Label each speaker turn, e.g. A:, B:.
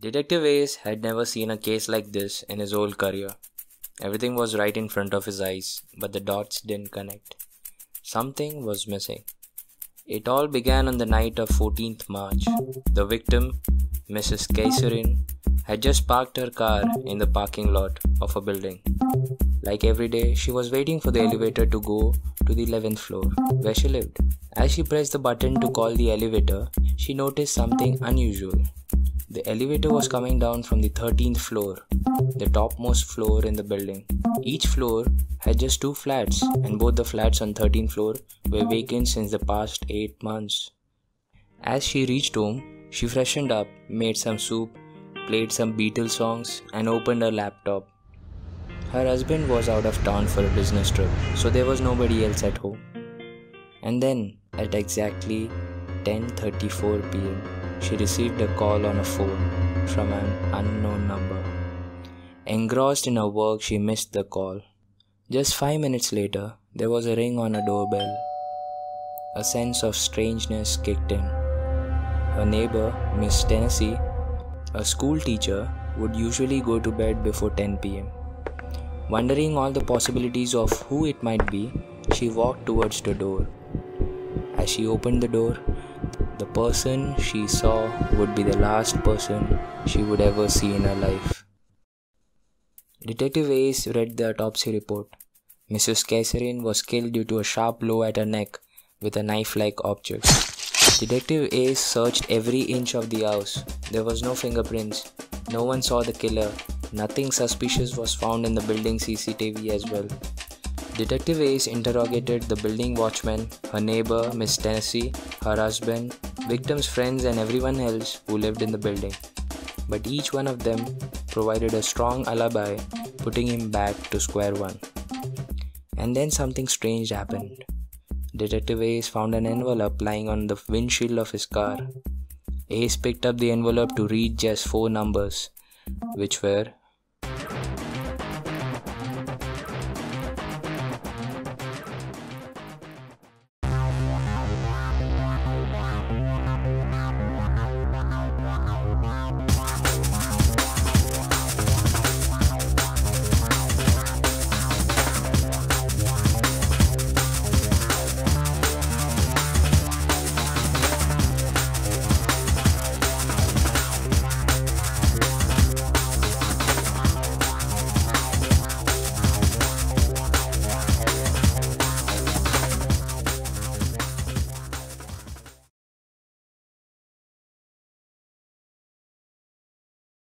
A: Detective Ace had never seen a case like this in his whole career. Everything was right in front of his eyes, but the dots didn't connect. Something was missing. It all began on the night of 14th March. The victim, Mrs. Kaiserin, had just parked her car in the parking lot of a building. Like every day, she was waiting for the elevator to go to the 11th floor, where she lived. As she pressed the button to call the elevator, she noticed something unusual. The elevator was coming down from the 13th floor, the topmost floor in the building. Each floor had just 2 flats, and both the flats on 13th floor were vacant since the past 8 months. As she reached home, she freshened up, made some soup, played some Beatles songs, and opened her laptop. Her husband was out of town for a business trip, so there was nobody else at home. And then, at exactly 10:34 p.m., she received a call on her phone from an unknown number. Engrossed in her work, she missed the call. Just 5 minutes later, there was a ring on her doorbell. A sense of strangeness kicked in. Her neighbor, Miss Tennessee, a school teacher, would usually go to bed before 10 p.m. Wondering all the possibilities of who it might be, she walked towards the door. As she opened the door, the person she saw would be the last person she would ever see in her life. Detective Ace read the autopsy report. Mrs. Kaiserin was killed due to a sharp blow at her neck with a knife-like object. Detective Ace searched every inch of the house. There was no fingerprints. No one saw the killer. Nothing suspicious was found in the building CCTV as well. Detective Ace interrogated the building watchman, her neighbor, Miss Tennessee, her husband, victim's friends and everyone else who lived in the building. But each one of them provided a strong alibi, putting him back to square one. And then something strange happened. Detective Ace found an envelope lying on the windshield of his car. Ace picked up the envelope to read just 4 numbers, which were